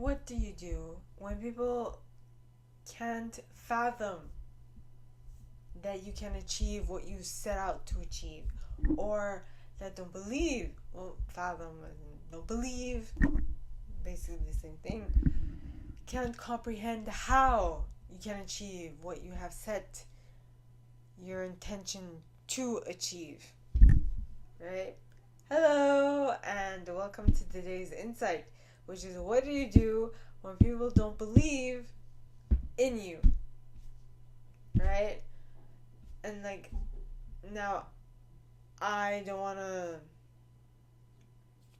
What do you do when people can't fathom that you can achieve what you set out to achieve? Or that don't believe, well, fathom and don't believe, basically the same thing, can't comprehend how you can achieve what you have set your intention to achieve, right? Hello, and welcome to today's insight, which is what do you do when people don't believe in you, right? And now, I don't want to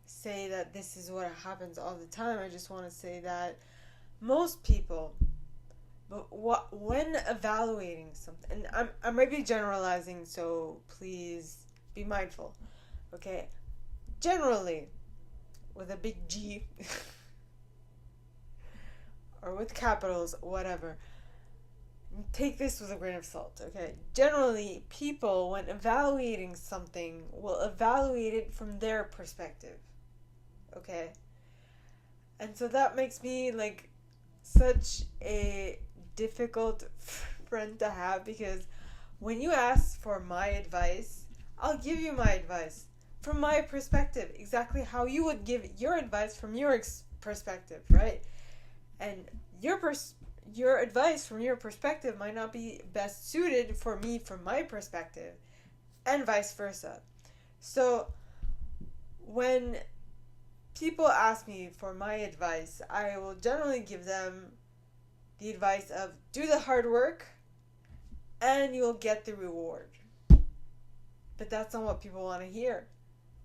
say that this is what happens all the time. I just want to say that most people, when evaluating something, and I might be generalizing, so please be mindful, okay? Generally, with a big G, or with capitals, whatever. Take this with a grain of salt, okay? Generally, people, when evaluating something, will evaluate it from their perspective, okay? And so that makes me such a difficult friend to have, because when you ask for my advice, I'll give you my advice from my perspective, exactly how you would give your advice from your perspective, right? And your advice from your perspective might not be best suited for me from my perspective, and vice versa. So when people ask me for my advice, I will generally give them the advice of do the hard work and you'll get the reward. But that's not what people want to hear.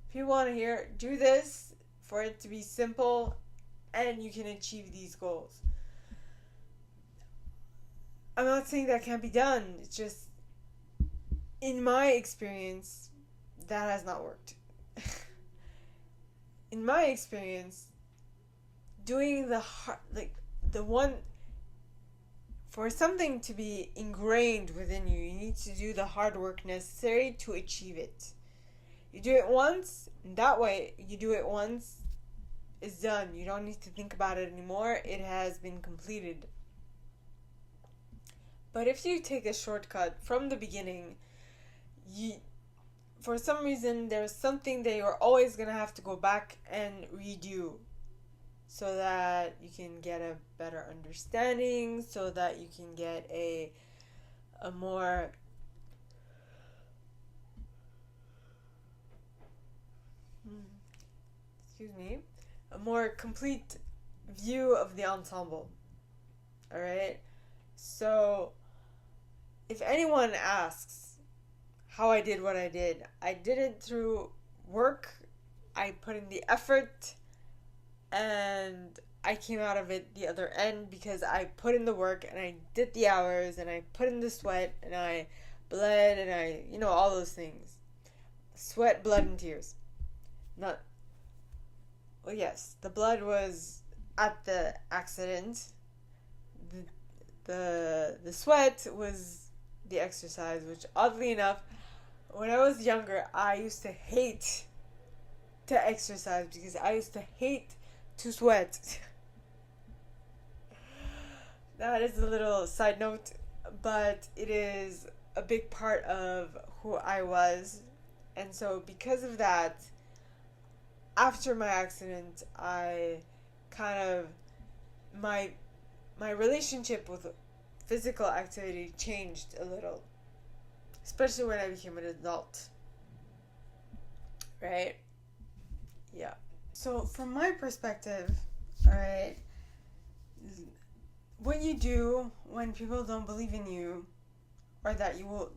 People want to hear do this for it to be simple and you can achieve these goals. I'm not saying that can't be done. It's just, in my experience, that has not worked. In my experience, doing for something to be ingrained within you, you need to do the hard work necessary to achieve it. You do it once, and that way, you do it once, it's done. You don't need to think about it anymore. It has been completed. But if you take a shortcut from the beginning, for some reason, there's something that you're always going to have to go back and redo so that you can get a better understanding, so that you can get a more a more complete view of the ensemble. All right? So if anyone asks how I did what I did it through work. I put in the effort and I came out of it the other end because I put in the work and I did the hours and I put in the sweat and I bled and all those things. Sweat, blood, and tears. Not, well, yes, the blood was at the accident. The sweat was the exercise, which oddly enough, when I was younger, I used to hate to exercise because I used to hate to sweat. That is a little side note, but it is a big part of who I was. And so because of that, after my accident, I kind of, my relationship with physical activity changed a little, especially when I became an adult, right? Yeah. So from my perspective, all right, what you do when people don't believe in you, or that you will,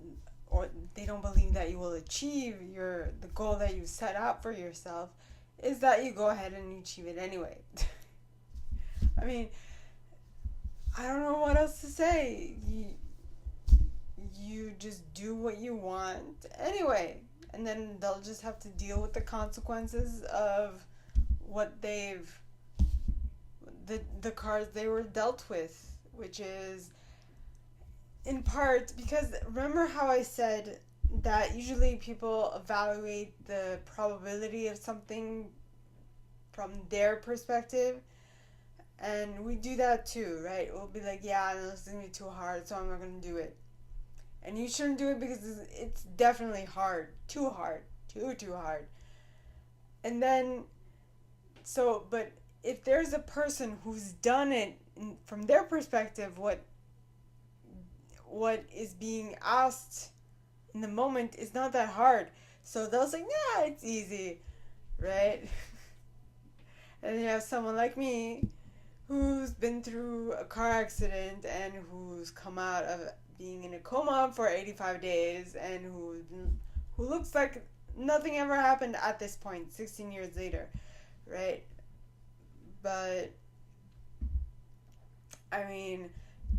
or they don't believe that you will achieve the goal that you set out for yourself, is that you go ahead and achieve it anyway. I mean, I don't know what else to say. You just do what you want anyway, and then they'll just have to deal with the consequences of what the cards they were dealt with, which is in part because remember how I said that usually people evaluate the probability of something from their perspective, And we do that too, right? We'll be like, yeah, no, this is going to be too hard, so I'm not going to do it. And you shouldn't do it because it's definitely hard. Too hard. Too hard. And then, but if there's a person who's done it from their perspective, what is being asked in the moment is not that hard. So they'll say, yeah, it's easy, right? And then you have someone like me who's been through a car accident and who's come out of being in a coma for 85 days and who looks like nothing ever happened at this point 16 years later, right? But I mean,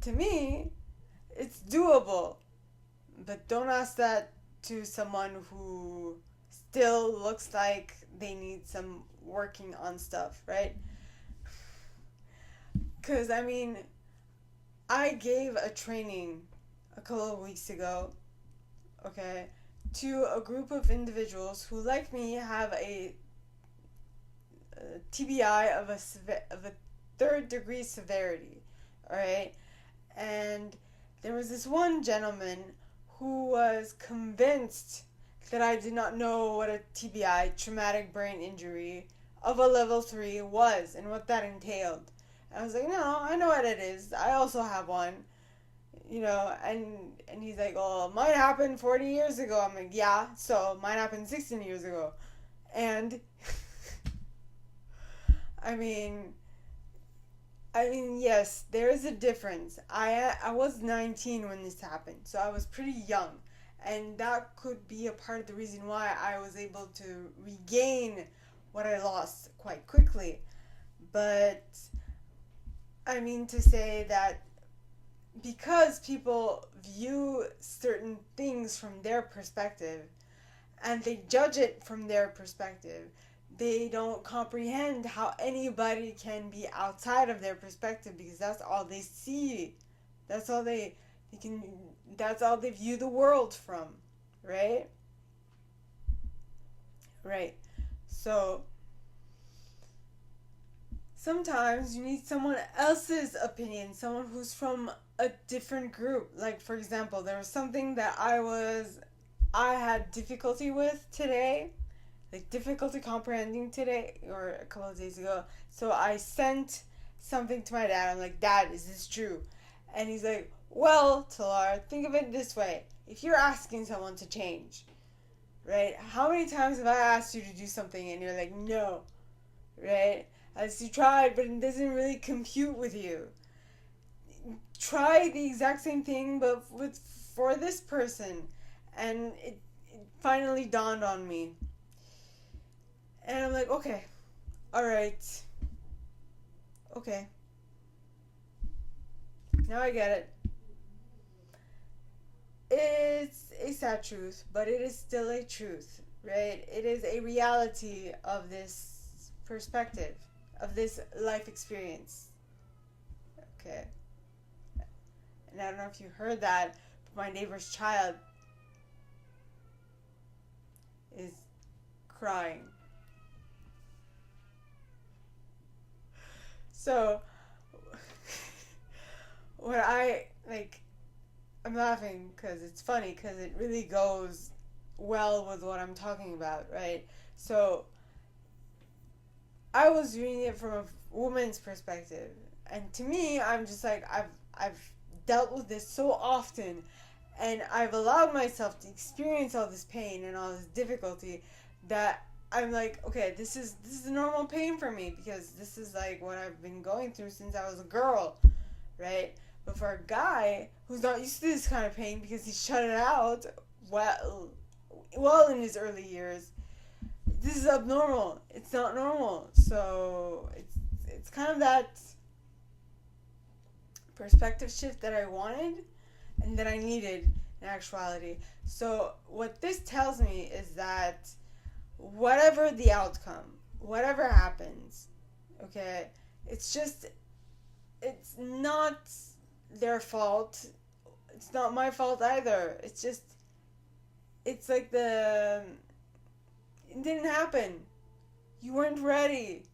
to me, it's doable. But don't ask that to someone who still looks like they need some working on stuff, right? Because, I mean, I gave a training a couple of weeks ago, okay, to a group of individuals who, like me, have a TBI of a third degree severity, alright? And there was this one gentleman who was convinced that I did not know what a TBI, traumatic brain injury, of a level 3 was and what that entailed. And I was like, no, I know what it is. I also have one. And he's like, oh, mine happened 40 years ago. I'm like, yeah, so mine happened 16 years ago. And, I mean, yes, there is a difference. I was 19 when this happened, so I was pretty young. And that could be a part of the reason why I was able to regain what I lost quite quickly. But, I mean to say that because people view certain things from their perspective and they judge it from their perspective, they don't comprehend how anybody can be outside of their perspective because that's all they see. That's all they can that's all they view the world from, right? Right. So sometimes you need someone else's opinion, someone who's from a different group. Like for example, there was something that I had difficulty with today, like difficulty comprehending today or a couple of days ago. So I sent something to my dad. I'm like, Dad, is this true? And he's like, well, Talar, think of it this way. If you're asking someone to change, right? How many times have I asked you to do something and you're like, no, right? As you tried, but it doesn't really compute with you. Try the exact same thing, but for this person. And it finally dawned on me. And I'm like, okay, alright, okay. Now I get it. It's a sad truth, but it is still a truth, right? It is a reality of this perspective, of this life experience. Okay. And I don't know if you heard that, but my neighbor's child is crying. So, when I'm laughing because it's funny because it really goes well with what I'm talking about, right? So, I was reading it from a woman's perspective, and to me, I'm just like I've dealt with this so often, and I've allowed myself to experience all this pain and all this difficulty that I'm like, okay, this is a normal pain for me because this is like what I've been going through since I was a girl, right? But for a guy who's not used to this kind of pain because he shut it out well in his early years, this is abnormal. It's not normal. So it's kind of that perspective shift that I wanted and that I needed in actuality. So what this tells me is that whatever the outcome, whatever happens, okay, it's not their fault. It's not my fault either. It's like it didn't happen. You weren't ready.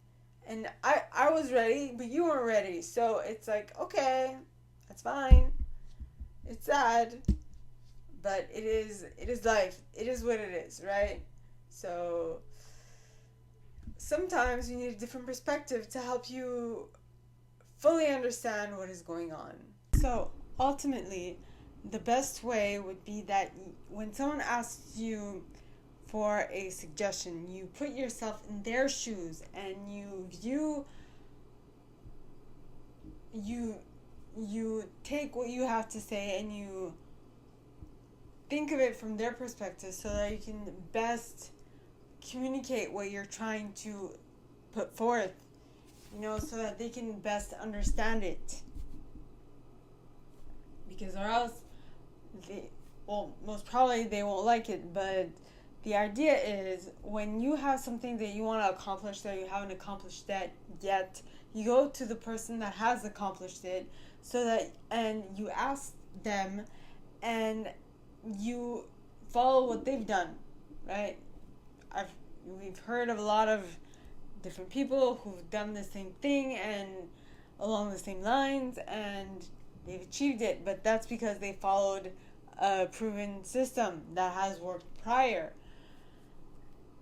And I was ready, but you weren't ready. So it's like, okay, that's fine. It's sad, but it is life. It is what it is, right? So sometimes you need a different perspective to help you fully understand what is going on. So ultimately, the best way would be that when someone asks you for a suggestion, you put yourself in their shoes and you you take what you have to say and you think of it from their perspective so that you can best communicate what you're trying to put forth, so that they can best understand it. Because or else most probably they won't like it, but the idea is when you have something that you want to accomplish that you haven't accomplished that yet, you go to the person that has accomplished it and you ask them and you follow what they've done, right? We've heard of a lot of different people who've done the same thing and along the same lines and they've achieved it, but that's because they followed a proven system that has worked prior.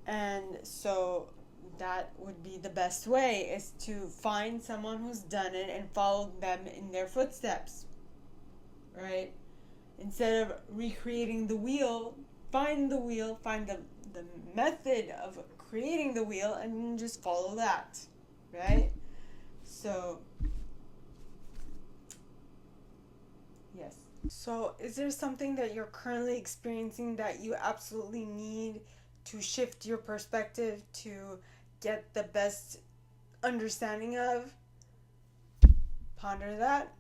And so that would be the best way, is to find someone who's done it and follow them in their footsteps, right? Instead of recreating the wheel, find the method of creating the wheel and just follow that, right? So yes. So is there something that you're currently experiencing that you absolutely need to shift your perspective to get the best understanding of? Ponder that.